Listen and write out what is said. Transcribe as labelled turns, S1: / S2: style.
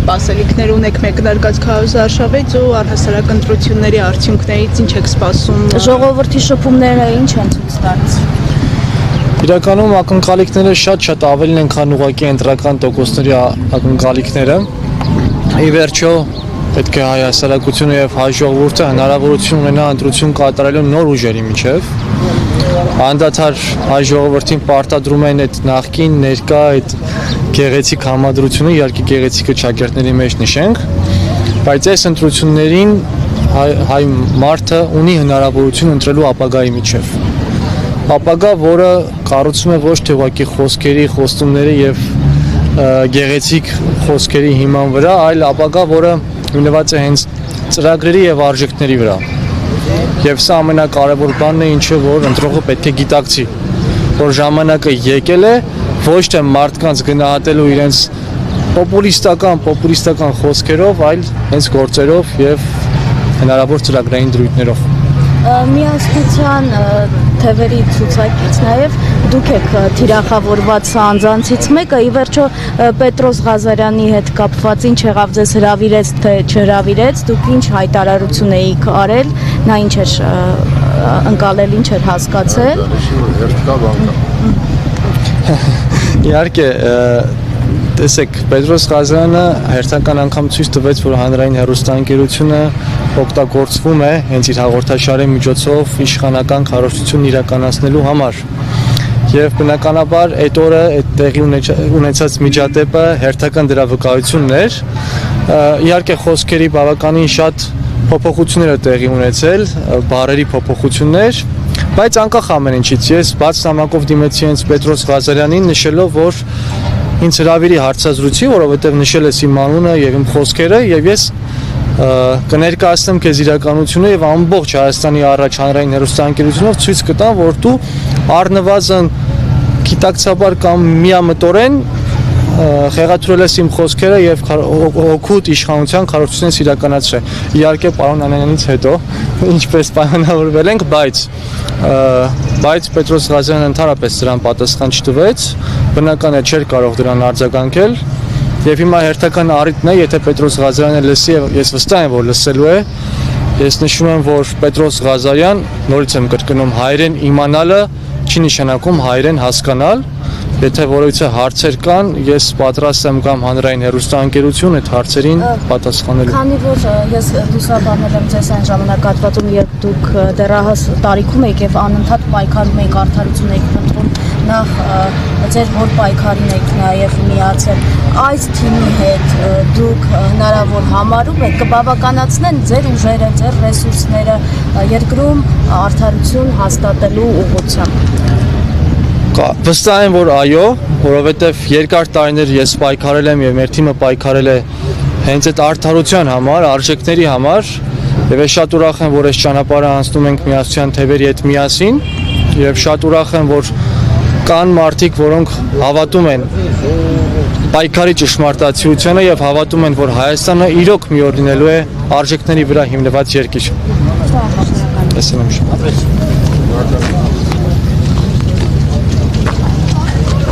S1: սպասելիքներ ունեք մեկնարկած քարոզարշավից ու առհասարակ ընտրությունների արդյունքներից ինչ եք սպասում։
S2: Ժողովրդի շփումները ինչ են ցույց տալիս։
S3: Իրականում ակնկալիքները շատ ավելին են, քան ուղղակի ընտրական տոկոսների ակնկալիքները։ Ի վերջո պետք է հայ հասարակությունը եւ հայ ժողովուրդը հնարավորություն ունենա ընտրություն կատարելու նոր ուժերի միջև։ Անդադար հայ ժողովրդին պարտադրում են այդ նախկին ներկա այդ գեղեցիկ համադրությունը, իհարկե գեղեցիկը ճակերտների մեջ նշենք, բայց այս ընտրություններին հայ մարդը ունի հնարավորություն ընտրելու ապագայի միջև։ Ապագա, որը կառուցվում է ոչ թե ուղղակի խոսքերի, խոստումների եւ գեղեցիկ խոսքերի հիման վրա, այլ ապագա, որը հիմնված է հենց ծրագրերի եւ արժեքների վրա։ Եվ սա ամենակարևոր բանն է, ինչը որ ընտրողը պետք է գիտակցի, որ ժամանակը եկել է ոչ թե մարդկանց գնահատելու իրենց պոպուլիստական խոսքերով, այլ հենց գործերով եւ հնարավոր ծրագրային դրույթներով։
S2: Միասնության թևերի ցուցակից նաև դուք եք թիրախավորված անձանցից մեկը, ի վերջո Պետրոս Ղազարյանի հետ կապված ինչ եղավ, ձեզ հրավիրեց թե չհրավիրեց, դուք ինչ հայտարարություն էիք արել, նա ինչ էր ընկալել, ինչ էր հասկացել։
S3: Իհարկե, տեսեք, Պետրոս Ղազարյանը հերթական անգամ ցույց տվեց, որ հանրային հեռուստաընկերությունը օգտագործվում է հենց իր հաղորդաշարի միջոցով իշխանական քարոզություն իրականացնելու համար։ Եվ բնականաբար այդ օրը այդ տեղի ունեցած միջադեպը հերթական դրա վկայությունն էր։ Իհարկե խոսքերի բավականին շատ փոփոխություններ է տեղի ունեցել, բառերի փոփոխություններ, բայց անկախ ամեն ինչից ես բաց նամակով դիմեցի հենց Պետրոս Ղազարյանին նշելով, որ ինձ հրավիրի հարցազրույցի, որովհետև նշել ես իմ անունը եւ իմ խոսքերը եւ ես կներկայացնեմ քեզ իրականությունը եւ ամբողջ Հայաստանի առաջ հանրային հեռուստաընկերությունով ցույց կտամ, որ դու առնվազն գիտակցաբար կամ միամտորեն խեղաթյուրել ես իմ խոսքերը եւ օգուտ իշխանության քարոզությունից իրականացրել։ Իհարկե պարոն Անանյանից հետո ինչպես պայմանավորվել ենք, բայց Պետրոս Ղազարյանը ընդհանրապես դրան պատասխան չտվեց, բնական է չէր կարող դրան արձագանքել եւ հիմա հերթական առիթն է, եթե Պետրոս Ղազարյանը լսի եւ ես վստահ եմ, որ լսելու է, ես նշում եմ, որ Պետրոս Ղազարյան, նորից եմ կրկնում, հայերեն իմանալը չի նշանակում հայերեն հասկանալ։ Եթե որևիցե հարցեր կան, ես պատրաստ եմ կամ հանրային հեռուստաընկերություն այդ հարցերին պատասխանելու։
S2: Քանի որ ես լուսաբանել եմ ձեզ այն ժամանակահատվածում, երբ դուք դեռահաս տարիքում եք եւ անընդհատ պայքարում եք, արդարություն եք փնտրում, նախ ձեր որ պայքարին եք նաեւ միացել, այս թիմի հետ դուք հնարավոր համարում եք կբավականացնեն ձեր ուժերը, ձեր ռեսուրսները երկրում արդարություն հաստատելու ուղղությամբ։
S3: Վստահ եմ, որ այո, որովհետև երկար տարիներ ես պայքարել եմ եւ մեր թիմը պայքարել է հենց այդ արդարության համար, արժեքների համար, եւ ես շատ ուրախ եմ, որ այս ճանապարհը անցնում ենք միասնության թևերի հետ միասին, եւ շատ ուրախ եմ, որ կան մարդիկ, որոնք հավատում են պայքարի ճշմարտացիությանը եւ հավատում են, որ Հայաստանը իրոք մի օր լինելու է արժեքների վրա հիմնված երկիր։ Տեսնում եմ։